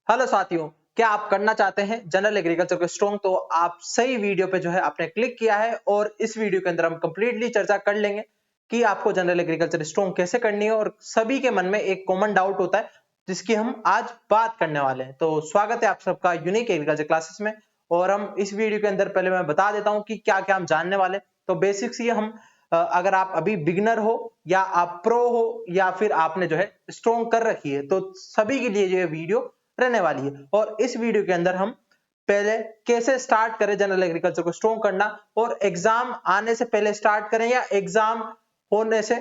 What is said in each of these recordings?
Hello साथियों, क्या आप करना चाहते हैं जनरल एग्रीकल्चर को स्ट्रॉन्ग? तो आप सही वीडियो पे जो है आपने क्लिक किया है और इस वीडियो के अंदर हम कंप्लीटली चर्चा कर लेंगे कि आपको जनरल एग्रीकल्चर स्ट्रॉन्ग कैसे करनी है। और सभी के मन में एक कॉमन डाउट होता है जिसकी हम आज बात करने वाले हैं। तो स्वागत है आप सबका यूनिक एग्रीकल्चर क्लासेस में। और हम इस वीडियो के अंदर पहले मैं बता देता हूं कि क्या क्या हम जानने वाले हैं। तो बेसिक्स ये हम अगर आप अभी बिगिनर हो या आप प्रो हो या फिर आपने जो है स्ट्रॉन्ग कर रखी है, तो सभी के लिए ये वीडियो रहने वाली है। और इस वीडियो के अंदर हम पहले कैसे स्टार्ट करें जनरल एग्रीकल्चर को स्ट्रॉन्ग करना, और एग्जाम आने से पहले स्टार्ट करें या एग्जाम होने से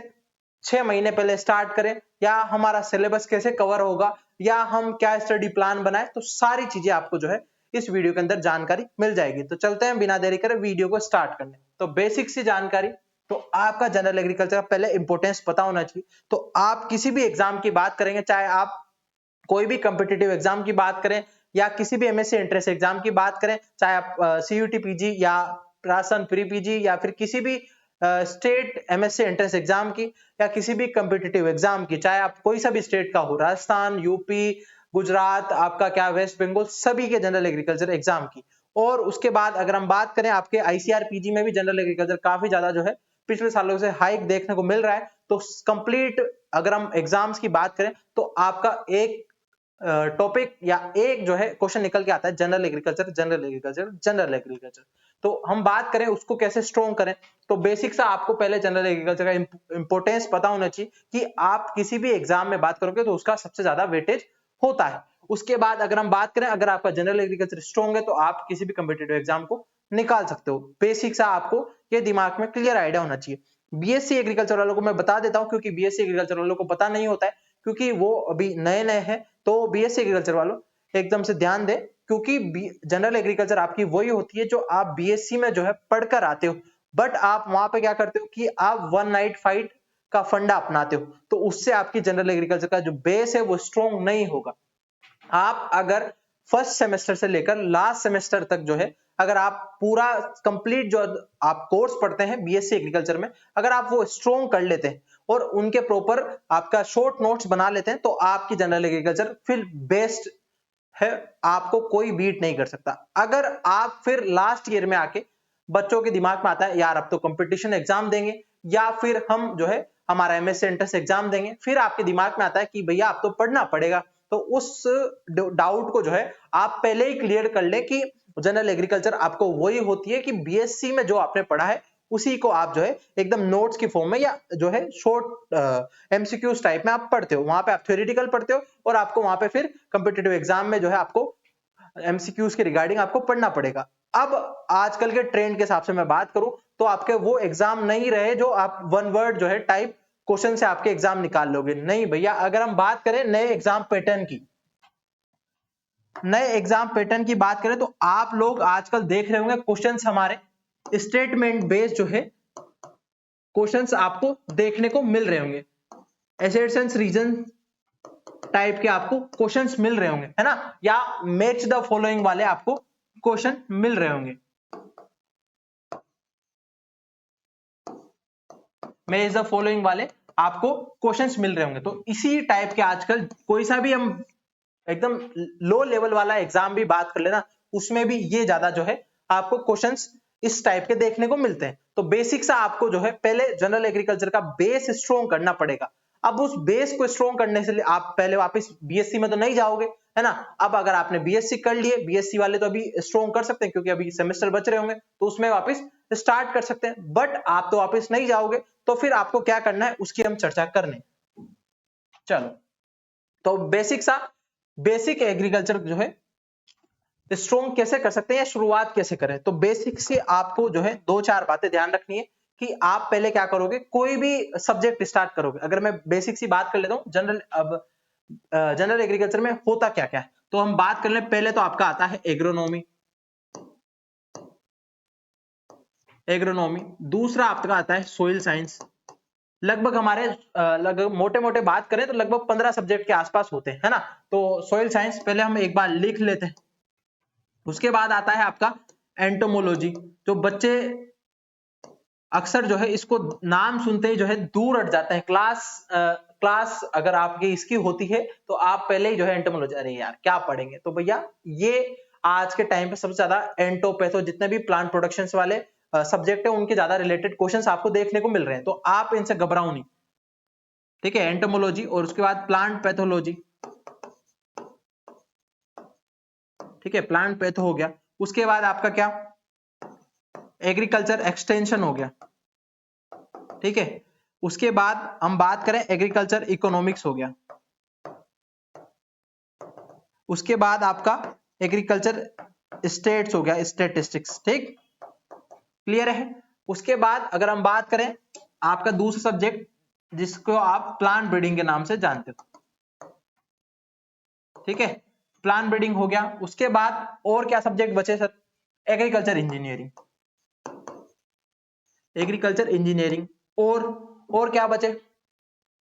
6 महीने पहले स्टार्ट करें, या हमारा सिलेबस कैसे कवर होगा, या हम क्या स्टडी प्लान बनाए, तो सारी चीजें आपको जो है इस वीडियो के अंदर जानकारी मिल जाएगी। तो चलते हैं बिना देरी करे वीडियो को स्टार्ट करने। तो बेसिक सी जानकारी, तो आपका जनरल एग्रीकल्चर का पहले इंपोर्टेंस पता होना चाहिए। तो आप किसी भी एग्जाम की बात करेंगे, चाहे आप कोई भी कॉम्पिटिटिव एग्जाम की बात करें या किसी भी एमएससी एंट्रेंस एग्जाम की बात करें, चाहे आप सीयूटी पीजी या राजस्थान प्री पीजी या फिर किसी भी स्टेट एमएससी एंट्रेंस एग्जाम की, या किसी भी कॉम्पिटिटिव एग्जाम की, चाहे आप कोई सा भी स्टेट का हो, राजस्थान, यूपी, गुजरात, आपका क्या वेस्ट बंगाल, सभी के जनरल एग्रीकल्चर एग्जाम की। और उसके बाद अगर हम बात करें आपके आईसीआर पीजी में भी जनरल एग्रीकल्चर काफी ज्यादा जो है पिछले सालों से हाइक देखने को मिल रहा है। तो कंप्लीट अगर हम एग्जाम्स की बात करें तो आपका एक टॉपिक या एक जो है क्वेश्चन निकल के आता है general agriculture general agriculture general agriculture. तो हम बात करें उसको कैसे स्ट्रॉन्ग करें, तो बेसिक सा आपको पहले जनरल एग्रीकल्चर का इंपोर्टेंस पता होना चाहिए कि आप किसी भी एग्जाम में बात करोगे तो उसका सबसे ज्यादा वेटेज होता है। उसके बाद अगर हम बात करें, अगर आपका जनरल एग्रीकल्चर स्ट्रॉन्ग है तो आप किसी भी कॉम्पिटिटिव एग्जाम को निकाल सकते हो। बेसिक सा आपको ये दिमाग में क्लियर आइडिया होना चाहिए। बीएससी एग्रीकल्चर वालों को मैं बता देता हूं, क्योंकि बीएससी एग्रीकल्चर वालों को पता नहीं होता है, क्योंकि वो अभी नए नए हैं। तो बीएससी एग्रीकल्चर वालों एकदम से ध्यान दें, क्योंकि जनरल एग्रीकल्चर आपकी वही होती है जो आप बीएससी में जो है पढ़कर आते हो, बट आप वहां पे क्या करते हो कि आप वन नाइट फाइट का फंडा अपनाते हो। तो उससे आपकी जनरल एग्रीकल्चर का जो बेस है वो स्ट्रॉन्ग नहीं होगा। आप अगर फर्स्ट सेमेस्टर से लेकर लास्ट सेमेस्टर तक जो है, अगर आप पूरा कंप्लीट जो आप कोर्स पढ़ते हैं बीएससी एग्रीकल्चर में, अगर आप वो स्ट्रॉन्ग कर लेते हैं और उनके प्रॉपर आपका शॉर्ट नोट्स बना लेते हैं, तो आपकी जनरल एग्रीकल्चर फिर बेस्ट है, आपको कोई बीट नहीं कर सकता। अगर आप फिर लास्ट ईयर में आके बच्चों के दिमाग में आता है यार अब तो कंपटीशन एग्जाम देंगे, या फिर हम जो है हमारा एमएससी एंट्रेंस एग्जाम देंगे, फिर आपके दिमाग में आता है कि भैया अब तो पढ़ना पड़ेगा। तो उस डाउट को जो है आप पहले ही क्लियर कर ले कि जनरल एग्रीकल्चर आपको वही होती है कि बीएससी में जो आपने पढ़ा है उसी को आप जो है एकदम नोट्स की फॉर्म में या जो है शॉर्ट एमसीक्यूज टाइप में आप पढ़ते हो। वहां पे आप थ्योरेटिकल पढ़ते हो और आपको वहां पे फिर कॉम्पिटिटिव एग्जाम में जो है आपको एमसीक्यूज के रिगार्डिंग आपको पढ़ना पड़ेगा। अब आजकल के ट्रेंड के हिसाब से मैं बात करूं तो आपके वो एग्जाम नहीं रहे जो आप वन वर्ड जो है टाइप क्वेश्चन से आपके एग्जाम निकाल लोगे। नहीं भैया, अगर हम बात करें नए एग्जाम पैटर्न की, नए एग्जाम पैटर्न की बात करें, तो आप लोग आजकल देख रहे होंगे क्वेश्चंस हमारे स्टेटमेंट बेस्ड जो है क्वेश्चंस आपको देखने को मिल रहे होंगे। एसेट्स एंड रीजन टाइप के आपको क्वेश्चंस मिल रहे होंगे, है ना, या मैच द फॉलोइंग वाले आपको क्वेश्चन मिल रहे होंगे। मैच द फॉलोइंग वाले आपको क्वेश्चंस मिल रहे होंगे। तो इसी टाइप के आजकल कोई सा भी हम एकदम लो लेवल वाला एग्जाम भी बात कर लेना, उसमें भी ये ज्यादा जो है आपको क्वेश्चंस इस टाइप के देखने को मिलते हैं। तो बेसिक सा आपको जो है पहले जनरल एग्रीकल्चर का बेस स्ट्रॉन्ग करना पड़ेगा। अब उस बेस को स्ट्रॉन्ग करने से आप पहले वापस बीएससी में तो नहीं जाओगे, है ना। अब अगर आपने बीएससी कर लिए, बीएससी वाले तो अभी स्ट्रॉन्ग कर सकते हैं क्योंकि अभी सेमेस्टर बच रहे होंगे, तो उसमें वापस स्टार्ट कर सकते हैं, बट आप तो वापस नहीं जाओगे। तो फिर आपको क्या करना है उसकी हम चर्चा करने। चलो, तो बेसिक एग्रीकल्चर जो है स्ट्रॉन्ग कैसे कर सकते हैं या शुरुआत कैसे करें। तो बेसिक से आपको जो है दो चार बातें ध्यान रखनी है कि आप पहले क्या करोगे, कोई भी सब्जेक्ट स्टार्ट करोगे। अगर मैं बेसिक सी बात कर लेता हूं, जनरल एग्रीकल्चर में होता क्या क्या है, तो हम बात कर ले। पहले तो आपका आता है एग्रोनॉमी, दूसरा आपका आता है सोइल साइंस। लगभग हमारे लगभग मोटे मोटे बात करें तो लगभग 15 सब्जेक्ट के आसपास होते हैं, है ना। तो सोइल साइंस पहले हम एक बार लिख लेते हैं। उसके बाद आता है आपका एंटोमोलॉजी, जो बच्चे अक्सर जो है इसको नाम सुनते ही जो है दूर हट जाते हैं। क्लास अगर आपकी इसकी होती है तो आप पहले ही जो है एंटोमोलॉजी, अरे यार क्या पढ़ेंगे, तो भैया ये आज के टाइम पे सबसे ज्यादा एंटोपैथो जितने भी प्लांट प्रोडक्शन वाले सब्जेक्ट है उनके ज्यादा रिलेटेड क्वेश्चंस आपको देखने को मिल रहे हैं, तो आप इनसे घबराओ नहीं। ठीक है, एंटोमोलॉजी और उसके बाद प्लांट पैथोलॉजी। ठीक है, प्लांट पैथो हो गया। उसके बाद आपका क्या, एग्रीकल्चर एक्सटेंशन हो गया। ठीक है, उसके बाद हम बात करें एग्रीकल्चर इकोनॉमिक्स हो गया। उसके बाद आपका एग्रीकल्चर स्टेट्स हो गया, स्टेटिस्टिक्स। ठीक, क्लियर है। उसके बाद अगर हम बात करें आपका दूसरा सब्जेक्ट जिसको आप प्लांट ब्रीडिंग के नाम से जानते हो। ठीक है, प्लांट ब्रीडिंग हो गया। उसके बाद और क्या सब्जेक्ट बचे sir, agriculture engineering. Agriculture engineering और क्या बचे,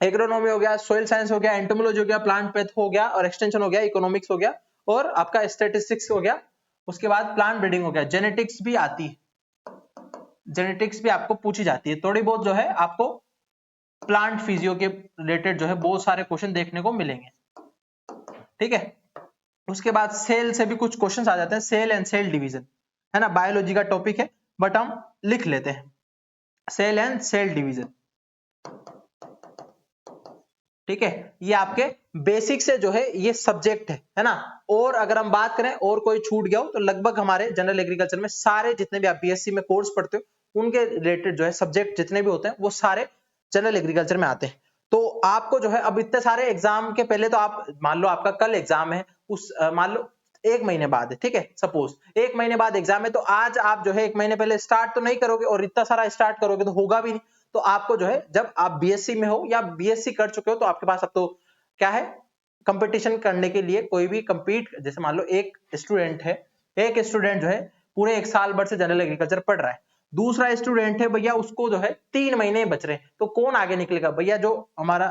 एग्रोनॉमी हो गया, सोइल साइंस हो गया, एंटोमोलॉजी हो गया, प्लांट पैथ हो गया और एक्सटेंशन हो गया, इकोनॉमिक्स हो गया और आपका स्टैटिस्टिक्स हो गया। उसके बाद प्लांट ब्रीडिंग हो गया, जेनेटिक्स भी आती है, जेनेटिक्स भी आपको पूछी जाती है थोड़ी बहुत, जो है आपको प्लांट फिजियो के रिलेटेड जो है बहुत सारे क्वेश्चन देखने को मिलेंगे। ठीक है, उसके बाद सेल से भी कुछ क्वेश्चंस आ जाते हैं, सेल एंड सेल डिवीजन, है ना, बायोलॉजी का टॉपिक है बट हम लिख लेते हैं, सेल एंड सेल डिवीजन। ठीक है, ये आपके बेसिक से जो है ये सब्जेक्ट है ना। और अगर हम बात करें और कोई छूट गया हो तो लगभग हमारे जनरल एग्रीकल्चर में सारे जितने भी आप बीएससी में कोर्स पढ़ते हो उनके रिलेटेड जो है सब्जेक्ट जितने भी होते हैं वो सारे जनरल एग्रीकल्चर में आते हैं। तो आपको जो है अब इतने सारे एग्जाम के पहले तो आप मान लो आपका कल एग्जाम है, उस मान लो 1 महीने बाद है, ठीक है, सपोज 1 महीने बाद एग्जाम है, तो आज आप जो है 1 महीने पहले स्टार्ट तो नहीं करोगे और इतना सारा स्टार्ट करोगे तो होगा भी नहीं। तो आपको जो है जब आप बीएससी में हो या बीएससी कर चुके हो तो आपके पास अब तो क्या है, कंपटीशन करने के लिए कोई भी कंपीट, जैसे मान लो एक स्टूडेंट है, एक स्टूडेंट जो है पूरे 1 साल भर से जनरल एग्रीकल्चर पढ़ रहा है, दूसरा स्टूडेंट है भैया उसको जो है 3 महीने बच रहे हैं, तो कौन आगे निकलेगा भैया, जो हमारा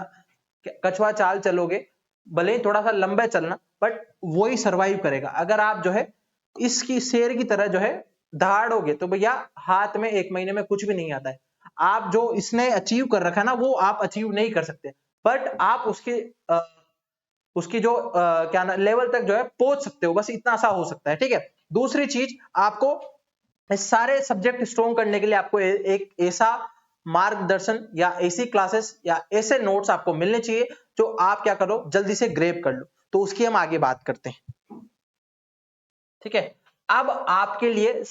कछुआ चाल चलोगे, भले ही थोड़ा सा लंबा चलना बट वही सरवाइव करेगा। अगर आप जो है इसकी शेर की तरह जो है दहाड़ोगे तो भैया हाथ में 1 महीने में कुछ भी नहीं आता है। आप जो इसने अचीव कर रखा है ना वो आप अचीव नहीं कर सकते, बट आप उसकी जो क्या ना लेवल तक जो है पहुंच सकते हो, बस इतना सा हो सकता है। ठीक है, दूसरी चीज आपको सारे सब्जेक्ट स्ट्रॉन्ग करने के लिए आपको एक ऐसा मार्गदर्शन या ऐसी क्लासेस या ऐसे नोट्स आपको मिलने चाहिए जो आप क्या करो जल्दी से ग्रेब कर लो, तो उसकी हम आगे बात करते हैं। ठीक है, अब आपके लिए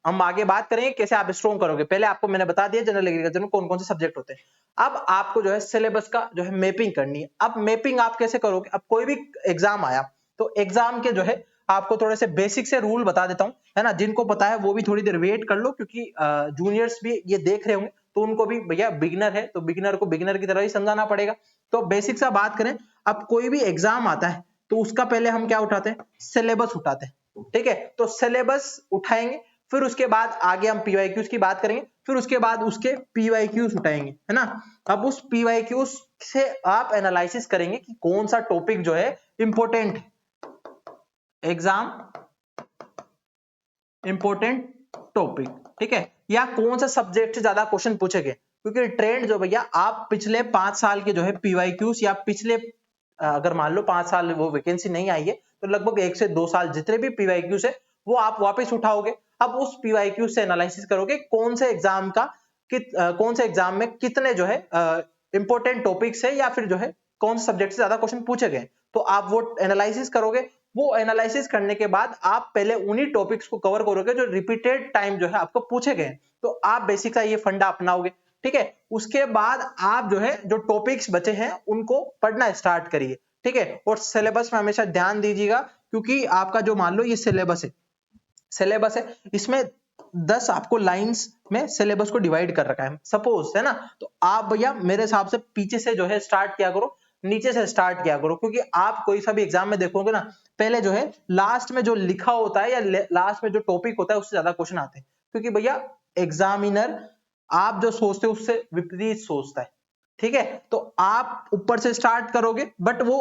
हम आगे बात करेंगे कैसे आप स्ट्रॉन्ग करोगे। पहले आपको मैंने बता दिया जनरल एग्रीकल्चर में कौन कौन से सब्जेक्ट होते हैं। अब आपको जो है सिलेबस का जो है मैपिंग करनी है। अब मैपिंग आप कैसे करोगे, अब कोई भी एग्जाम आया तो एग्जाम के जो है आपको थोड़े से बेसिक से रूल बता देता हूं, है ना, जिनको पता है वो भी थोड़ी देर वेट कर लो क्योंकि जूनियर्स भी ये देख रहे होंगे तो उनको भी भैया बिगिनर है तो बिगिनर को बिगिनर की तरह ही समझाना पड़ेगा। तो बेसिक सा बात करें, अब कोई भी एग्जाम आता है तो उसका पहले हम क्या उठाते हैं, सिलेबस उठाते हैं। ठीक है, तो सिलेबस उठाएंगे, फिर उसके बाद आगे हम पीवाईक्यूज की बात करेंगे, फिर उसके बाद उसके पीवाईक्यूज उठाएंगे, है ना। अब उस पीवाईक्यूज से आप एनालिसिस करेंगे कि कौन सा टॉपिक जो है इंपॉर्टेंट है, एग्जाम इंपॉर्टेंट टॉपिक, ठीक है, या कौन सा सब्जेक्ट से ज्यादा क्वेश्चन पूछे गए, क्योंकि ट्रेंड जो भैया आप पिछले 5 साल के जो है पीवाईक्यूज या पिछले अगर मान लो 5 साल वो वैकेंसी नहीं आई है तो लगभग 1 से 2 साल जितने भी पीवाईक्यूज है वो आप वापस उठाओगे। अब उस पीवाईक्यू से एनालिसिस करोगे कौन से एग्जाम का कौन से एग्जाम में कितने जो है इंपॉर्टेंट टॉपिक्स है या फिर जो है कौन से सब्जेक्ट से ज्यादा क्वेश्चन पूछे गए, तो आप वो एनालिसिस करोगे। वो एनालिसिस करने के बाद आप पहले उन्हीं टॉपिक्स को कवर करोगे जो रिपीटेड टाइम जो है आपको पूछे गए, तो आप बेसिक सा ये फंडा अपनाओगे। ठीक है, उसके बाद आप जो है जो टॉपिक्स बचे हैं उनको पढ़ना स्टार्ट करिए। ठीक है, और सिलेबस में हमेशा ध्यान दीजिएगा क्योंकि आपका जो मान लो ये सिलेबस है इसमें 10 आपको लाइंस में सिलेबस को डिवाइड कर रखा है सपोज, है ना। तो आप भैया मेरे हिसाब से पीछे से जो है स्टार्ट किया करो, नीचे से स्टार्ट किया करो, क्योंकि आप कोई सा भी एग्जाम में देखोगे ना पहले जो है लास्ट में जो लिखा होता है या लास्ट में जो टॉपिक होता है उससे ज्यादा क्वेश्चन आते हैं, क्योंकि भैया एग्जामिनर आप जो सोचते हो उससे विपरीत सोचता है। ठीक है, तो आप ऊपर से स्टार्ट करोगे बट वो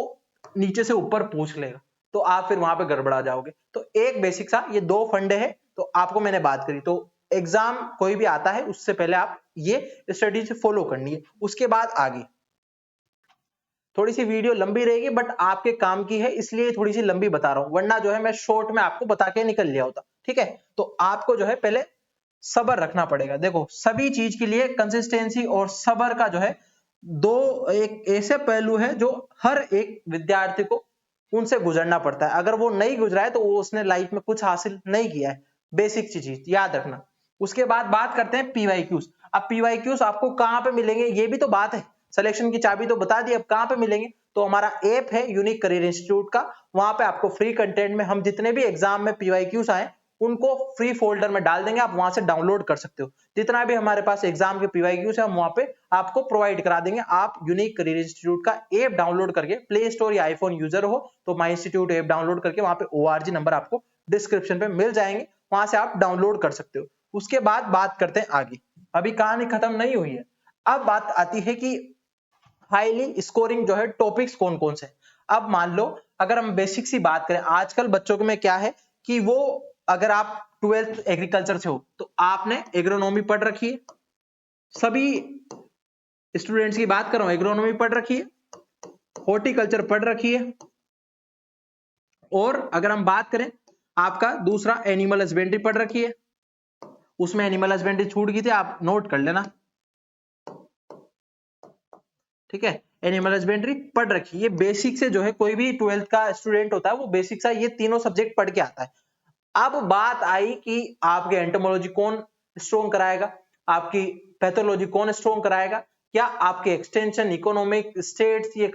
नीचे से ऊपर पूछ लेगा तो आप फिर वहां पे गड़बड़ा जाओगे। तो एक बेसिक सा ये 2 फंडे हैं तो आपको मैंने बात करी, तो एग्जाम कोई भी आता है उससे पहले आप ये स्ट्रेटेजी फॉलो करनी है, उसके बाद आगे थोड़ी सी वीडियो लंबी रहेगी बट आपके काम की है, इसलिए थोड़ी सी लंबी बता रहा हूं, वरना जो है मैं शॉर्ट में आपको बता के निकल लिया होता। ठीक है, तो आपको जो है पहले सब्र रखना पड़ेगा। देखो सभी चीज के लिए कंसिस्टेंसी और सब्र का जो है दो एक ऐसे पहलू है जो हर एक विद्यार्थी को उनसे गुजरना पड़ता है। अगर वो नहीं गुजरा है तो वो उसने लाइफ में कुछ हासिल नहीं किया है। बेसिक चीज याद रखना। उसके बाद बात करते हैं पीवाईक्यूज। अब पीवाईक्यूज आपको कहां पे मिलेंगे ये भी तो बात है। सिलेक्शन की चाबी तो बता दी, अब कहां पे मिलेंगे? तो हमारा ऐप है यूनिक करियर इंस्टीट्यूट का, वहां पे आपको फ्री कंटेंट में हम जितने भी एग्जाम में पीवाईक्यूज आए उनको फ्री फोल्डर में डाल देंगे, आप वहां से डाउनलोड कर सकते हो। जितना भी हमारे पास एग्जाम के पीवाईक्यूज है हम वहां पे आपको प्रोवाइड करा देंगे। आप यूनिक करियर इंस्टीट्यूट का ऐप डाउनलोड करके, प्ले स्टोर या आईफोन यूजर हो तो माई इंस्टीट्यूट ऐप डाउनलोड करके वहां पे ORG नंबर आपको डिस्क्रिप्शन पे मिल जाएंगे, वहां से आप डाउनलोड कर सकते हो। उसके बाद बात करते हैं आगे, अभी कहानी खत्म नहीं हुई है। अब बात आती है कि हाईली स्कोरिंग जो है टॉपिक्स कौन कौन से। अब मान लो अगर हम बेसिक सी बात करें, आजकल बच्चों में क्या है कि वो अगर आप 12th एग्रीकल्चर से हो तो आपने एग्रोनॉमी पढ़ रखी है, सभी स्टूडेंट्स की बात कर रहा हूं, एग्रोनॉमी पढ़ रखी है, हॉर्टिकल्चर पढ़ रखी है, और अगर हम बात करें आपका दूसरा एनिमल हस्बेंड्री पढ़ रखी है। उसमें एनिमल हस्बेंड्री छूट गई थी, आप नोट कर लेना। ठीक है, एनिमल हस्बेंड्री पढ़ रखी, ये बेसिक से जो है कोई भी 12th का स्टूडेंट होता है वो बेसिक सा ये तीनों सब्जेक्ट पढ़ के आता है। अब बात आई कि आपके एंटोमोलॉजी कौन स्ट्रॉन्ग कराएगा, आपकी पैथोलॉजी कौन स्ट्रॉन्ग कराएगा, क्या आपके एक्सटेंशन, इकोनॉमिक, स्टेट्स ये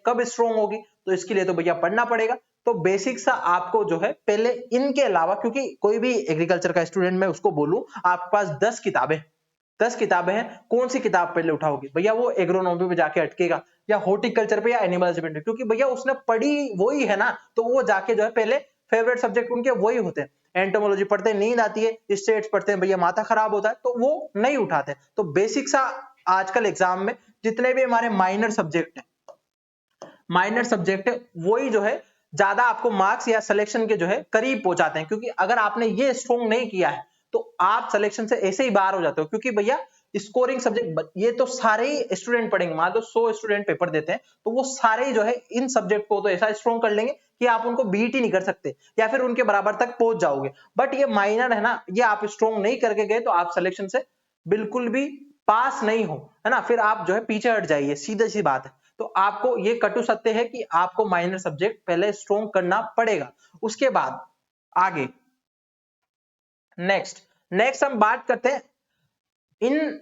कब स्ट्रॉन्ग होगी, तो इसके लिए तो भैया पढ़ना पड़ेगा। तो बेसिक सा आपको जो है पहले इनके अलावा, क्योंकि कोई भी एग्रीकल्चर का स्टूडेंट मैं उसको बोलूं आपके पास 10 किताबें हैं, कौन सी किताब पहले उठाओगे भैया? वो एग्रोनॉमी पे जाके अटकेगा या हॉर्टिकल्चर पे या एनिमल हस्बेंड्री, क्योंकि भैया उसने पढ़ी वही है ना, तो वो जाके जो है पहले फेवरेट सब्जेक्ट उनके वही होते हैं। एंटोमोलॉजी पढ़ते हैं नींद आती है, स्टेट्स पढ़ते हैं भैया माथा खराब होता है, तो वो नहीं उठाते। तो बेसिक सा आजकल एग्जाम में जितने भी हमारे माइनर सब्जेक्ट है वही जो है ज्यादा आपको मार्क्स या सिलेक्शन के जो है करीब पहुंचाते हैं, क्योंकि अगर आपने ये स्ट्रॉन्ग नहीं किया है तो आप सिलेक्शन से ऐसे ही बाहर हो जाते हो। क्योंकि भैया स्कोरिंग सब्जेक्ट ये तो सारे ही स्टूडेंट पढ़ेंगे, मान लो 100 स्टूडेंट पेपर देते हैं तो वो सारे जो है इन सब्जेक्ट को तो ऐसा स्ट्रॉन्ग कर लेंगे कि आप उनको बीट ही नहीं कर सकते या फिर उनके बराबर तक पहुंच जाओगे। बट ये माइनर है ना, ये आप स्ट्रॉन्ग नहीं करके गए तो आप सिलेक्शन से बिल्कुल भी पास नहीं हो, है ना, फिर आप जो है पीछे हट जाइए, सीधी सी बात है। तो आपको ये कटु सत्य है कि आपको माइनर सब्जेक्ट पहले स्ट्रॉन्ग करना पड़ेगा। उसके बाद आगे नेक्स्ट हम बात करते हैं इन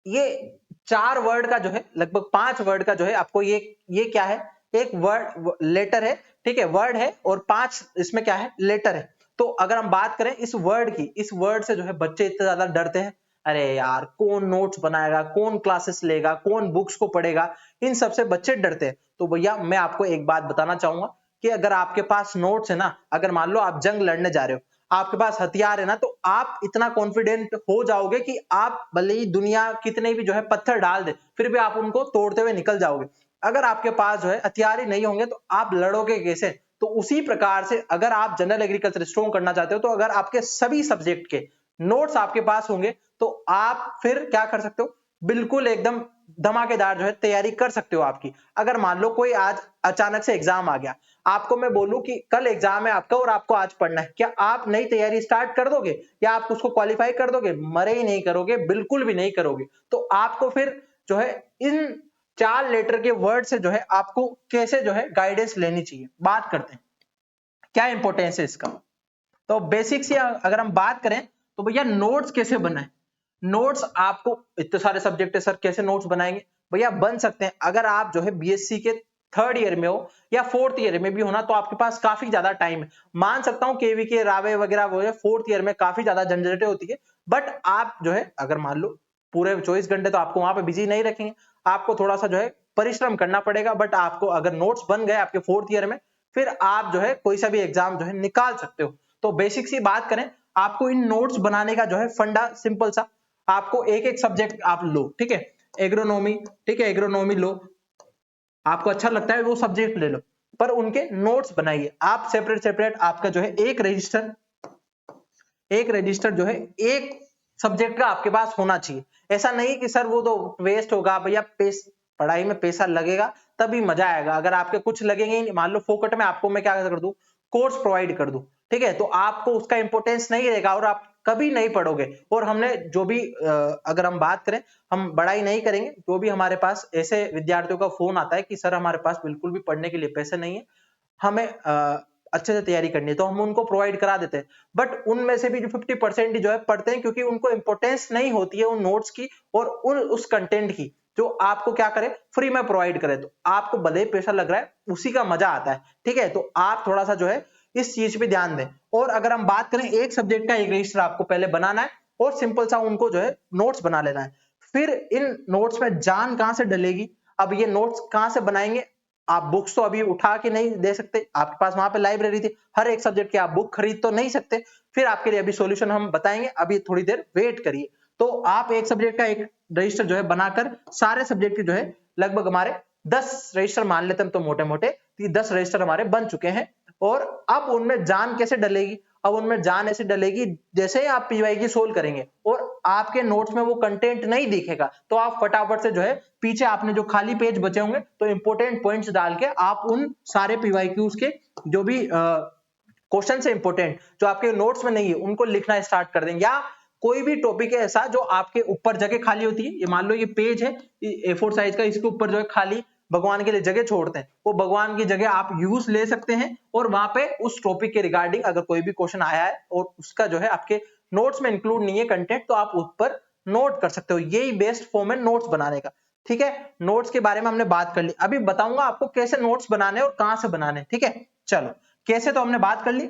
ये 4 वर्ड का जो है लगभग 5 वर्ड का जो है आपको ये क्या है, एक वर्ड लेटर है, ठीक है, वर्ड है, और 5 इसमें क्या है, लेटर है। तो अगर हम बात करें इस वर्ड की, इस वर्ड से जो है बच्चे इतने ज्यादा डरते हैं, अरे यार कौन नोट्स बनाएगा, कौन क्लासेस लेगा, कौन बुक्स को पढ़ेगा, इन सबसे बच्चे डरते हैं। तो भैया मैं आपको एक बात बताना चाहूंगा कि अगर आपके पास नोट्स है ना, अगर मान लो आप जंग लड़ने जा रहे हो, आपके पास हथियार है ना, तो आप इतना कॉन्फिडेंट हो जाओगे कि आप भले ही दुनिया कितने भी जो है पत्थर डाल दे फिर भी आप उनको तोड़ते हुए निकल जाओगे। अगर आपके पास जो है हथियार ही नहीं होंगे तो आप लड़ोगे कैसे? तो उसी प्रकार से अगर आप जनरल एग्रीकल्चर स्ट्रॉन्ग करना चाहते हो तो अगर आपके सभी सब्जेक्ट के नोट्स आपके पास होंगे तो आप फिर क्या कर सकते हो, बिल्कुल एकदम धमाकेदार जो है तैयारी कर सकते हो आपकी। अगर मान लो कोई आज अचानक से एग्जाम आ गया, आपको मैं बोलूं कि कल एग्जाम है आपका और आपको आज पढ़ना है, क्या आप नई तैयारी स्टार्ट कर दोगे या आप उसको क्वालिफाई कर दोगे? मरे ही नहीं करोगे, बिल्कुल भी नहीं करोगे। तो आपको फिर जो है इन 4 लेटर के वर्ड से जो है आपको कैसे जो है गाइडेंस लेनी चाहिए, बात करते हैं क्या इंपॉर्टेंस है इसका। तो बेसिक से अगर हम बात करें तो भैया नोट्स कैसे बनाएं। नोट्स आपको इतने सारे सब्जेक्ट है सर, कैसे नोट्स बनाएंगे? भैया बन सकते हैं, अगर आप जो है बीएससी के 3rd ईयर में हो या 4th ईयर में भी होना तो आपके पास काफी ज्यादा टाइम है। मान सकता हूं केवी के रावे वगैरह वो है 4th ईयर में काफी ज्यादा झंझटें होती है, बट आप जो है अगर मान लो पूरे 24 घंटे तो आपको वहां पे बिजी नहीं रखेंगे, आपको थोड़ा सा जो है परिश्रम करना पड़ेगा। बट आपको अगर नोट्स बन गए आपके 4th ईयर में, फिर आप जो है कोई सा भी एग्जाम जो है निकाल सकते हो। तो बेसिक सी बात करें, आपको इन नोट्स बनाने का जो है फंडा सिंपल सा, आपको एक एक सब्जेक्ट आप लो, ठीक है, एग्रोनॉमी, ठीक है, एग्रोनॉमी लो, आपको अच्छा लगता है वो सब्जेक्ट ले लो, पर उनके नोट्स बनाइए आप सेपरेट आपका जो है एक रजिस्टर जो है एक सब्जेक्ट का आपके पास होना चाहिए। ऐसा नहीं कि सर वो तो वेस्ट होगा भैया, पढ़ाई में पैसा लगेगा तभी मजा आएगा। अगर आपके कुछ लगेंगे ही नहीं, मान लो फोकट में आपको मैं क्या कर दूं, कोर्स प्रोवाइड कर दूं, ठीक है, तो आपको उसका इंपॉर्टेंस नहीं रहेगा और आप कभी नहीं पढ़ोगे। और हमने जो भी अगर हम बात करें, हम बड़ाई नहीं करेंगे, जो भी हमारे पास ऐसे विद्यार्थियों का फोन आता है कि सर हमारे पास बिल्कुल भी पढ़ने के लिए पैसे नहीं है, हमें अच्छे से तैयारी करनी है, तो हम उनको प्रोवाइड करा देते हैं। बट उनमें से भी जो 50% जो है पढ़ते हैं, क्योंकि उनको इंपॉर्टेंस नहीं होती है उन नोट्स की और उस कंटेंट की जो आपको क्या करे, फ्री में प्रोवाइड करे। तो आपको भले ही पैसा लग रहा है, उसी का मजा आता है, ठीक है। तो आप थोड़ा सा जो है इस चीज पे ध्यान दें। और अगर हम बात करें, एक सब्जेक्ट का एक रजिस्टर आपको पहले बनाना है और सिंपल सा उनको जो है नोट्स बना लेना है। फिर इन नोट्स में जान कहां से डलेगी, अब ये नोट्स कहां से बनाएंगे, आप बुक्स तो अभी उठा के नहीं दे सकते, आपके पास वहां पे लाइब्रेरी थी, हर एक सब्जेक्ट की आप बुक खरीद तो नहीं सकते। फिर आपके लिए अभी सॉल्यूशन हम बताएंगे, अभी थोड़ी देर वेट करिए। तो आप एक सब्जेक्ट का एक रजिस्टर जो है बनाकर सारे सब्जेक्ट की जो है लगभग हमारे 10 रजिस्टर मान लेते हैं, तो मोटे मोटे 10 रजिस्टर हमारे बन चुके हैं। और अब उनमें जान कैसे डलेगी, अब उनमें जान ऐसे डलेगी जैसे ही आप पीवाई सोल्व करेंगे और आपके नोट्स में वो कंटेंट नहीं दिखेगा, तो आप फटाफट से जो है पीछे आपने जो खाली पेज बचे होंगे तो इंपॉर्टेंट पॉइंट्स डाल के आप उन सारे पीवाईक्यूज के जो भी क्वेश्चन है इंपॉर्टेंट जो आपके नोट्स में नहीं है उनको लिखना स्टार्ट कर देंगे। या कोई भी टॉपिक है ऐसा जो आपके ऊपर जगह खाली होती है, ये मान लो ये पेज है A4 साइज का, इसके ऊपर जो है खाली भगवान के लिए जगह छोड़ते हैं, वो भगवान की जगह आप यूज ले सकते हैं और वहां पे उस टॉपिक के रिगार्डिंग अगर कोई भी क्वेश्चन आया है और उसका जो है आपके नोट्स में इंक्लूड नहीं है कंटेंट, तो आप ऊपर नोट कर सकते हो। यही बेस्ट फॉर्म है नोट्स बनाने का, ठीक है। नोट्स के बारे में हमने बात कर ली, अभी बताऊंगा आपको कैसे नोट्स बनाने और कहां से बनाने, ठीक है। चलो, कैसे तो हमने बात कर ली,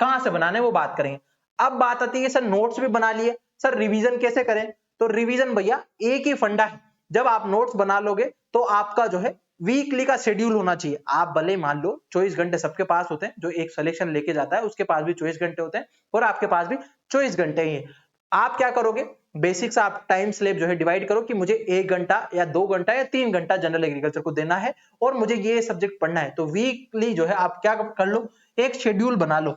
कहां से बनाने वो बात करेंगे। अब बात आती है सर नोट्स भी बना लिए, सर रिवीजन कैसे करें। तो रिवीजन भैया एक ही फंडा है, जब आप नोट्स बना लोगे तो आपका जो है वीकली का शेड्यूल होना चाहिए। आप भले मान लो 24 घंटे सबके पास होते हैं, जो एक सिलेक्शन लेके जाता है उसके पास भी 24 घंटे होते हैं और आपके पास भी 24 घंटे ही है। आप क्या करोगे, बेसिक्स आप टाइम स्लैब जो है डिवाइड करो कि मुझे 1 घंटा या 2 घंटा या 3 घंटा जनरल एग्रीकल्चर को देना है और मुझे ये सब्जेक्ट पढ़ना है। तो वीकली जो है आप क्या कर लो, एक शेड्यूल बना लो।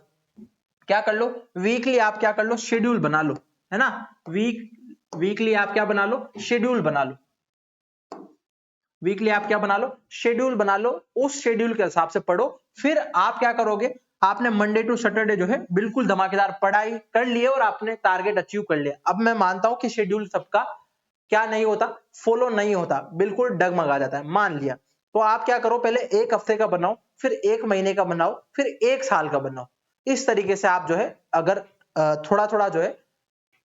क्या कर लो, वीकली आप क्या कर लो, शेड्यूल बना लो, है ना। वीकली आप क्या बना लो, शेड्यूल बना लो। वीकली आप क्या बना लो, शेड्यूल बना लो, उस शेड्यूल के हिसाब से पढ़ो। फिर आप क्या करोगे, आपने मंडे टू सैटरडे जो है बिल्कुल धमाकेदार पढ़ाई कर ली और आपने टारगेट अचीव कर लिया। अब मैं मानता हूं कि शेड्यूल सबका क्या नहीं होता, फॉलो नहीं होता, बिल्कुल डगमगा जाता है, मान लिया। तो आप क्या करो, पहले 1 हफ्ते का बनाओ, फिर 1 महीने का बनाओ, फिर 1 साल का बनाओ। इस तरीके से आप जो है अगर थोड़ा थोड़ा जो है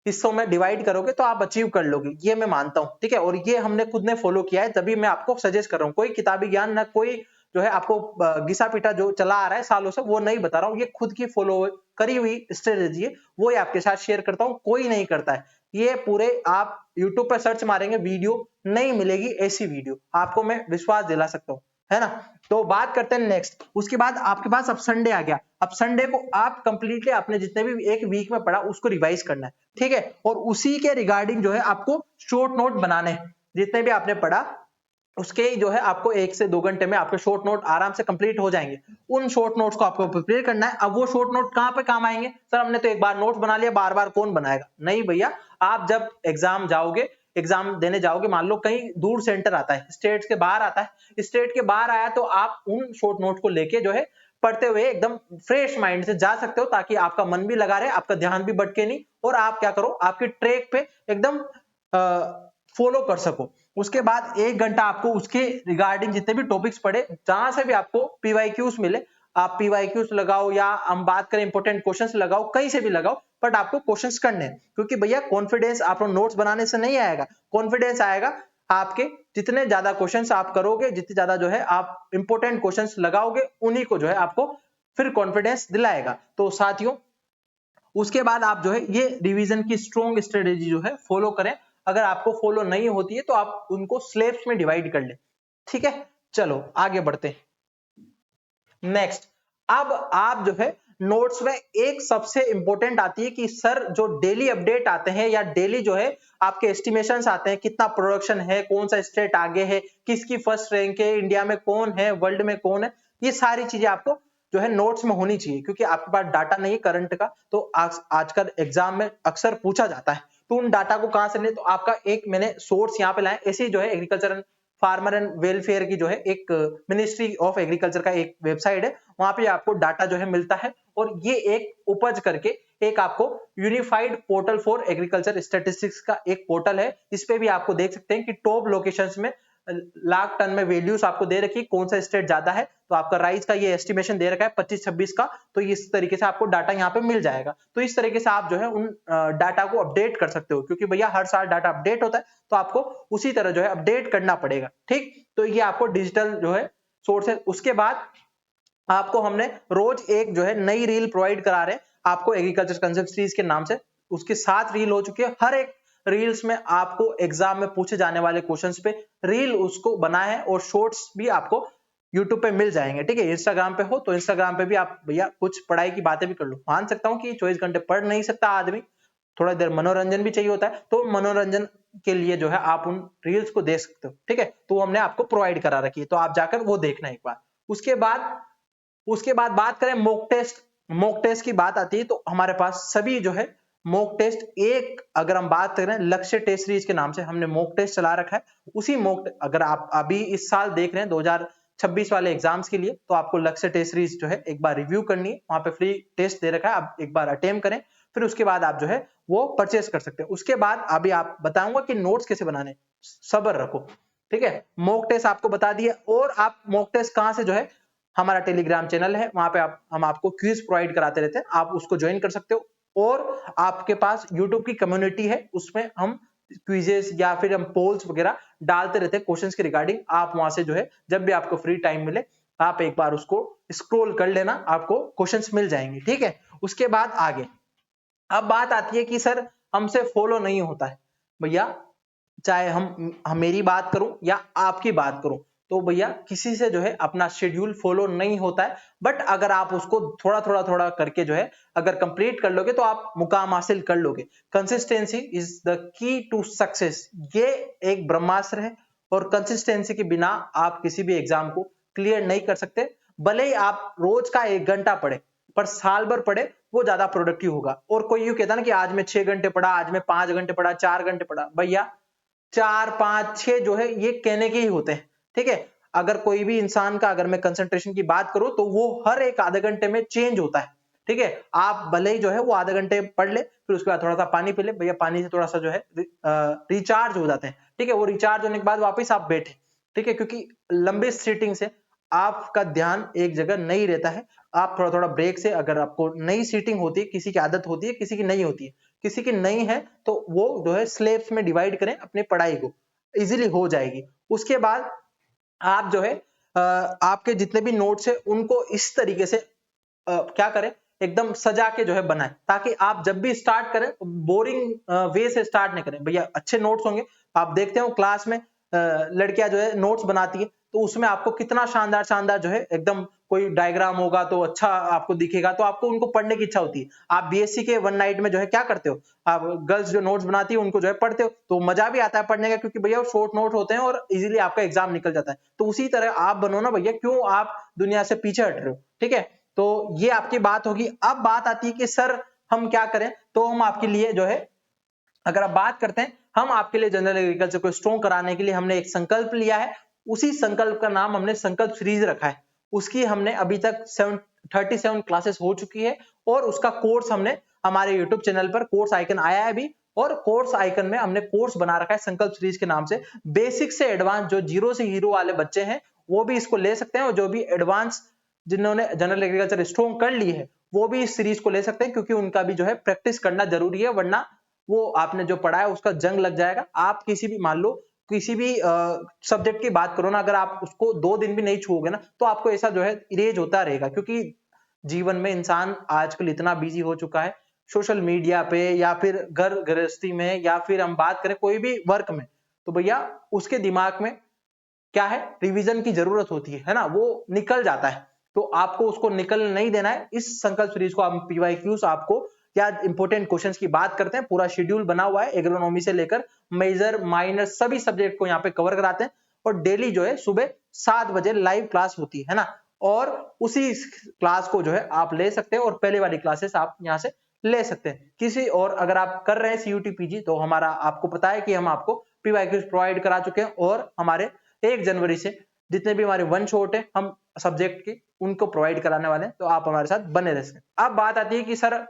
हिस्सों में डिवाइड करोगे तो आप अचीव कर लोगे, ये मैं मानता हूं, ठीक है। और ये हमने खुद ने फॉलो किया है, तभी मैं आपको सजेस्ट कर रहा हूं। कोई किताबी ज्ञान ना कोई जो है आपको घिसा पीटा जो चला आ रहा है सालों से वो नहीं बता रहा हूं, ये खुद की फॉलो करी हुई स्ट्रेटेजी है, वो आपके साथ शेयर करता हूं। कोई नहीं करता है ये पूरे, आप यूट्यूब पर सर्च मारेंगे वीडियो नहीं मिलेगी ऐसी वीडियो, आपको मैं विश्वास दिला सकता हूं, है ना। तो बात करते हैं नेक्स्ट, उसके बाद आपके पास अब संडे आ गया। अब संडे को आप कंप्लीटली आपने जितने भी एक वीक में पढ़ा उसको रिवाइज करना है, ठीक है। और उसी के रिगार्डिंग जो है आपको शॉर्ट नोट बनाने हैं, जितने भी आपने पढ़ा उसके ही जो है आपको 1 से 2 घंटे में आपके शॉर्ट नोट आराम से कंप्लीट हो जाएंगे। उन शॉर्ट नोट्स को आपको प्रिपेयर करना है। अब वो शॉर्ट नोट कहां पे काम आएंगे, सर हमने तो एक बार नोट्स बना लिया, बार बार कौन बनाएगा, नहीं भैया। आप जब एग्जाम जाओगे, एग्जाम देने जाओगे, मान लो कहीं दूर सेंटर आता है, स्टेट के बाहर आता है, स्टेट के बाहर आया तो आप उन शॉर्ट नोट को लेके जो है पढ़ते हुए एकदम फ्रेश माइंड से जा सकते हो, ताकि आपका मन भी लगा रहे, आपका ध्यान भी भटके नहीं और आप क्या करो, आपकी ट्रैक पे एकदम फॉलो कर सको। उसके बाद 1 घंटा आपको उसके रिगार्डिंग जितने भी टॉपिक्स पढ़े, जहां से भी आपको पीवाईक्यूज मिले, आप पीवाईक्यूज लगाओ या हम बात करें इंपॉर्टेंट क्वेश्चंस लगाओ, कहीं से भी लगाओ, बट आपको क्वेश्चंस करने हैं। क्योंकि भैया कॉन्फिडेंस आप नोट्स बनाने से नहीं आएगा, कॉन्फिडेंस आएगा आपके जितने ज्यादा क्वेश्चंस आप करोगे, जितने ज्यादा जो है आप इंपॉर्टेंट क्वेश्चंस लगाओगे, उन्हीं को जो है आपको फिर कॉन्फिडेंस दिलाएगा। तो साथियों, उसके बाद आप जो है ये रिवीजन की स्ट्रॉन्ग स्ट्रेटेजी जो है फॉलो करें। अगर आपको फॉलो नहीं होती है तो आप उनको स्लेब्स में डिवाइड कर ले, ठीक है। चलो आगे बढ़ते हैं। नेक्स्ट, अब आप जो है नोट्स में एक सबसे इंपॉर्टेंट आती है कि सर जो डेली अपडेट आते हैं या डेली जो है आपके एस्टिमेशंस आते हैं, कितना प्रोडक्शन है, कौन सा स्टेट आगे है, किसकी फर्स्ट रैंक है, इंडिया में कौन है, वर्ल्ड में कौन है, ये सारी चीजें आपको जो है नोट्स में होनी चाहिए। क्योंकि आपके पास डाटा नहीं है करंट का, तो आजकल एग्जाम में अक्सर पूछा जाता है, तो उन डाटा को कहां से ले, तो आपका एक मैंने सोर्स यहाँ पे लाया, ऐसे जो है एग्रीकल्चर फार्मर एंड वेलफेयर की जो है एक मिनिस्ट्री ऑफ एग्रीकल्चर का एक वेबसाइट है, वहां पे आपको डाटा जो है मिलता है। और ये एक उपज करके एक आपको unified portal for agriculture statistics का एक पोर्टल है। इस पे भी आपको देख सकते हैं कि टॉप लोकेशंस में लाख टन में वैल्यूज आपको दे रखी है, कौन सा स्टेट ज्यादा है। तो आपका राइस का ये एस्टिमेशन दे रखा है 25-26 का, तो इस तरीके से आपको डाटा यहाँ पे मिल जाएगा। तो इस तरीके से आप जो है उन डाटा को अपडेट कर सकते हो, क्योंकि भैया हर साल डाटा अपडेट होता है, तो आपको उसी तरह जो है अपडेट करना पड़ेगा। ठीक, तो ये आपको डिजिटल जो है सोर्स है। उसके बाद आपको हमने रोज एक जो है नई रील प्रोवाइड करा रहे हैं आपको एग्रीकल्चर कंसेप्ट सीरीज के नाम से। उसके 7 रील हो चुकी है। हर एक रील्स में आपको एग्जाम में पूछे जाने वाले क्वेश्चंस पे रील उसको बनाए हैं, और शॉर्ट्स भी आपको यूट्यूब पे मिल जाएंगे। ठीक है, इंस्टाग्राम पे हो तो इंस्टाग्राम पे भी आप भैया कुछ पढ़ाई की बातें भी कर लो। मान सकता हूँ कि 24 घंटे पढ़ नहीं सकता आदमी, थोड़ा देर मनोरंजन भी चाहिए होता है, तो मनोरंजन के लिए जो है आप उन रील्स को देख सकते हो। ठीक है, तो हमने आपको प्रोवाइड करा रखी है, तो आप जाकर वो देखना एक बार। उसके बाद बात करें मॉक टेस्ट की बात आती है, तो हमारे पास सभी जो है मॉक टेस्ट एक, अगर हम बात करें लक्ष्य टेस्ट सीरीज के नाम से हमने मॉक टेस्ट चला रखा है। उसी अगर आप अभी इस साल देख रहे हैं 2026 वाले एग्जाम्स के लिए, तो आपको लक्ष्य टेस्ट सीरीज जो है एक बार रिव्यू करनी है, वहां पे फ्री टेस्ट दे रखा है, आप एक बार अटेम्प्ट करें, फिर उसके बाद आप जो है वो परचेस कर सकते हैं। उसके बाद अभी आप बताऊंगा कि नोट्स कैसे बनाने, सब्र रखो। ठीक है, मॉक टेस्ट आपको बता दिए, और आप मॉक टेस्ट कहां से जो है, हमारा टेलीग्राम चैनल है, वहां पे हम आपको क्विज प्रोवाइड कराते रहते हैं, आप उसको ज्वाइन कर सकते हो। और आपके पास यूट्यूब की कम्युनिटी है, उसमें हम क्विजेस या फिर हम पोल्स वगैरह डालते रहते हैं क्वेश्चंस के रिगार्डिंग। आप वहां से जो है जब भी आपको फ्री टाइम मिले आप एक बार उसको स्क्रॉल कर लेना, आपको क्वेश्चंस मिल जाएंगे। ठीक है, उसके बाद आगे अब बात आती है कि सर हमसे फॉलो नहीं होता है। भैया चाहे हम मेरी बात करूं या आपकी बात करूं, तो भैया किसी से जो है अपना शेड्यूल फॉलो नहीं होता है, बट अगर आप उसको थोड़ा करके जो है अगर कंप्लीट कर लोगे तो आप मुकाम हासिल कर लोगे। Consistency is the key to success, ये एक ब्रह्मास्त्र है, और कंसिस्टेंसी के बिना आप किसी भी एग्जाम को क्लियर नहीं कर सकते। भले ही आप रोज का 1 घंटा पढ़े, पर साल भर पढ़े वो ज्यादा प्रोडक्टिव होगा। और कोई यूं कहता ना कि आज मैं 6 घंटे पढ़ा, आज मैं 5 घंटे पढ़ा, 4 घंटे पढ़ा, भैया 4 5 6 जो है ये कहने के ही होते हैं। ठीक है, अगर कोई भी इंसान का अगर मैं कंसंट्रेशन की बात करूं तो वो हर एक आधे घंटे में चेंज होता है। ठीक है, आप भले ही जो है वो आधे घंटे पढ़ ले, फिर उसके बाद थोड़ा सा पानी पी ले, भैया पानी से थोड़ा सा जो है रिचार्ज हो जाते हैं। ठीक है, वो रिचार्ज होने के बाद वापस आप बैठे। ठीक है, क्योंकि लंबे सीटिंग से आपका ध्यान एक जगह नहीं रहता है। आप थोड़ा थोड़ा ब्रेक से, अगर आपको नई सीटिंग होती है, किसी की आदत होती है, किसी की नहीं होती है, किसी की नहीं है, तो वो जो है स्लेब्स में डिवाइड करें अपनी पढ़ाई को, इजीली हो जाएगी। उसके बाद आप जो है आपके जितने भी नोट्स है उनको इस तरीके से क्या करें, एकदम सजा के जो है बनाएं, ताकि आप जब भी स्टार्ट करें बोरिंग वे से स्टार्ट नहीं करें। भैया अच्छे नोट्स होंगे, आप देखते हो क्लास में लड़कियां जो है नोट्स बनाती है, तो उसमें आपको कितना शानदार शानदार जो है एकदम कोई डायग्राम होगा तो अच्छा आपको दिखेगा, तो आपको उनको पढ़ने की इच्छा होती है। आप बीएससी के वन नाइट में जो है क्या करते हो, आप गर्ल्स जो नोट्स बनाती है उनको जो है पढ़ते हो, तो मजा भी आता है पढ़ने का, क्योंकि भैया शॉर्ट नोट होते हैं और इजीली आपका एग्जाम निकल जाता है। तो उसी तरह आप बनो ना भैया, क्यों आप दुनिया से पीछे हट रहे हो। ठीक है, तो ये आपकी बात होगी। अब बात आती है कि सर हम क्या करें, तो हम आपके लिए जो है, अगर आप बात करते हैं, हम आपके लिए जनरल एग्रीकल्चर को स्ट्रॉन्ग कराने के लिए हमने एक संकल्प लिया है। उसी संकल्प का नाम हमने संकल्प सीरीज रखा है। उसकी हमने अभी तक 37 क्लासेस हो चुकी है, और उसका कोर्स हमने हमारे यूट्यूब चैनल पर कोर्स आइकन आया है अभी, और कोर्स आइकन में हमने कोर्स बना रखा है संकल्प सीरीज के नाम से। बेसिक से एडवांस जो जीरो से हीरो वाले बच्चे हैं वो भी इसको ले सकते हैं, और जो भी एडवांस जिन्होंने जनरल एग्रीकल्चर स्ट्रॉन्ग कर ली है वो भी इस सीरीज को ले सकते हैं, क्योंकि उनका भी जो है प्रैक्टिस करना जरूरी है, वरना वो आपने जो पढ़ा है उसका जंग लग जाएगा। आप किसी भी, मान लो किसी भी सब्जेक्ट की बात करो ना, अगर आप उसको 2 दिन भी नहीं छूओगे ना, तो आपको ऐसा जो है इरेज होता रहेगा। क्योंकि जीवन में इंसान आजकल इतना बिजी हो चुका है सोशल मीडिया पे, या फिर घर गृहस्थी में, या फिर हम बात करें कोई भी वर्क में, तो भैया उसके दिमाग में क्या है, रिवीजन की जरूरत होती है ना, वो निकल जाता है। तो आपको उसको निकल नहीं देना है। इस संकल्प सीरीज को हम पीवाईक्यूज आपको क्या इंपॉर्टेंट क्वेश्चंस की बात करते हैं, पूरा शेड्यूल बना हुआ है, एग्रोनॉमी से लेकर मेजर माइनर सभी सब्जेक्ट को यहाँ पे कवर कराते हैं। और डेली जो है सुबह 7 बजे लाइव क्लास होती है ना, और उसी क्लास को जो है आप ले सकते हैं, और पहले वाली क्लासेस आप यहाँ से ले सकते हैं। किसी और अगर आप कर रहे हैं CUT PG, तो हमारा आपको पता है कि हम आपको पीवाईक्यूज प्रोवाइड करा चुके हैं, और हमारे 1 जनवरी से जितने भी हमारे वन शॉट है हम सब्जेक्ट की उनको प्रोवाइड कराने वाले हैं, तो आप हमारे साथ बने रह सकते हैं। अब बात आती है कि सर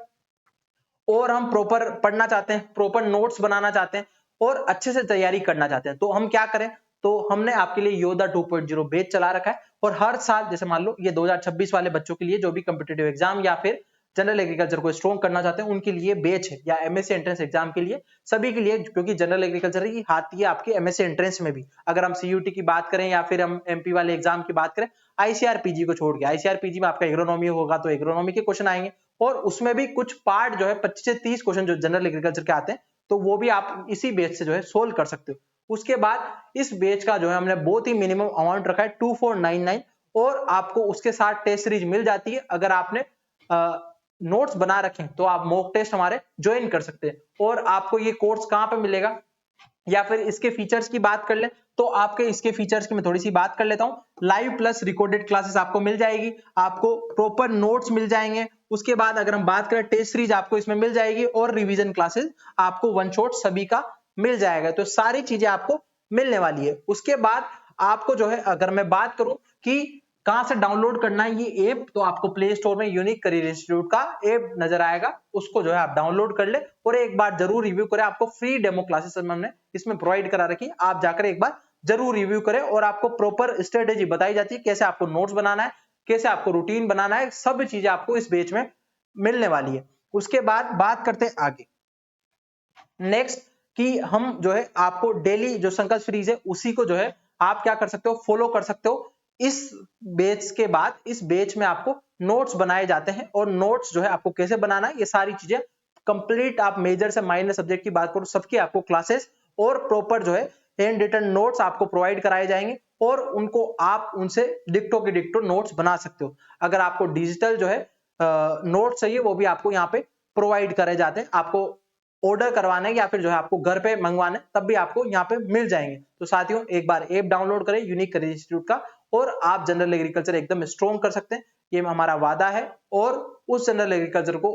और हम प्रॉपर पढ़ना चाहते हैं, प्रॉपर नोट्स बनाना चाहते हैं और अच्छे से तैयारी करना चाहते हैं, तो हम क्या करें? तो हमने आपके लिए योद्धा 2.0 बैच चला रखा है और हर साल जैसे मान लो ये 2026 वाले बच्चों के लिए जो भी कॉम्पिटिटिव एग्जाम या फिर जनरल एग्रीकल्चर को स्ट्रॉन्ग करना चाहते हैं उनके लिए बैच है, या एमएससी एंट्रेंस एग्जाम के लिए सभी के लिए, क्योंकि जनरल एग्रीकल्चर ही आती है आपके एमएससी एंट्रेंस में भी। अगर हम सीयूटी की बात करें या फिर हम एमपी वाले एग्जाम की बात करें, आईसीआरपीजी को छोड़ के, आईसीआरपीजी में आपका एग्रोनॉमी होगा तो एग्रोनॉमी के क्वेश्चन आएंगे और उसमें भी कुछ पार्ट जो है 25 से 30 क्वेश्चन जो जनरल एग्रीकल्चर के आते हैं, तो वो भी आप इसी बेच से जो है सोल्व कर सकते हो। उसके बाद इस बेच का जो है हमने बहुत ही मिनिमम अमाउंट रखा है 2499 और आपको उसके साथ टेस्ट सीरीज मिल जाती है। अगर आपने नोट्स बना रखे तो आप मॉक टेस्ट हमारे ज्वाइन कर सकते हैं। और आपको ये कोर्स कहां पे मिलेगा या फिर इसके फीचर्स की बात कर ले तो आपके इसके फीचर्स की मैं थोड़ी सी बात कर लेता हूं। लाइव प्लस रिकॉर्डेड क्लासेस आपको मिल जाएगी, आपको प्रॉपर नोट्स मिल जाएंगे। उसके बाद अगर हम बात करें टेस्ट सीरीज आपको इसमें मिल जाएगी और रिवीजन क्लासेस आपको वन शॉट सभी का मिल जाएगा, तो सारी चीजें आपको मिलने वाली है। उसके बाद आपको जो है अगर मैं बात करूं कि कहां से डाउनलोड करना है ये ऐप, तो आपको प्ले स्टोर में यूनिक करियर इंस्टीट्यूट का ऐप नजर आएगा, उसको जो है आप डाउनलोड कर ले और एक बार जरूर रिव्यू करें। आपको फ्री डेमो क्लासेस हमने इसमें प्रोवाइड करा रखी है, आप जाकर एक बार जरूर रिव्यू करें और आपको प्रॉपर स्ट्रेटेजी बताई जाती है कैसे आपको नोट्स बनाना है, कैसे आपको रूटीन बनाना है, सब चीजें आपको इस बैच में मिलने वाली है। उसके बाद बात करते हैं आगे नेक्स्ट कि हम जो है आपको डेली जो संकल्प सीरीज है उसी को जो है आप क्या कर सकते हो, फॉलो कर सकते हो। इस बैच के बाद इस बैच में आपको नोट्स बनाए जाते हैं और नोट्स जो है आपको कैसे बनाना है ये सारी चीजें कंप्लीट, आप मेजर से माइनर सब्जेक्ट की बात करो सबकी आपको क्लासेस और प्रॉपर जो है हैंड रिटन नोट्स आपको प्रोवाइड कराए जाएंगे और उनको आप उनसे डिक्टो के डिक्टो नोट्स बना सकते हो। अगर आपको डिजिटल जो है नोट्स चाहिए वो भी आपको यहाँ पे प्रोवाइड करे जाते हैं, आपको ऑर्डर करवाने या फिर जो है आपको घर पे मंगवाने तब भी आपको यहाँ पे मिल जाएंगे। तो साथियों एक बार ऐप डाउनलोड करें यूनिक करियर इंस्टीट्यूट का और आप जनरल एग्रीकल्चर एकदम स्ट्रॉन्ग कर सकते हैं, ये हमारा वादा है। और उस जनरल एग्रीकल्चर को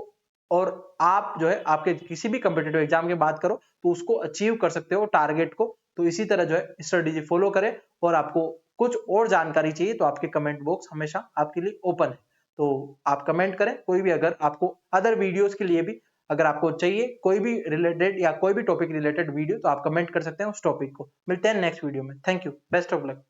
और आप जो है आपके किसी भी कॉम्पिटिटिव एग्जाम की बात करो तो उसको अचीव कर सकते हो टारगेट को। तो इसी तरह जो है स्ट्रेटेजी फॉलो करें और आपको कुछ और जानकारी चाहिए तो आपके कमेंट बॉक्स हमेशा आपके लिए ओपन है, तो आप कमेंट करें। कोई भी अगर आपको अदर वीडियोस के लिए भी अगर आपको चाहिए कोई भी रिलेटेड या कोई भी टॉपिक रिलेटेड वीडियो तो आप कमेंट कर सकते हैं उस टॉपिक को। मिलते हैं नेक्स्ट वीडियो में। Thank you, best of luck.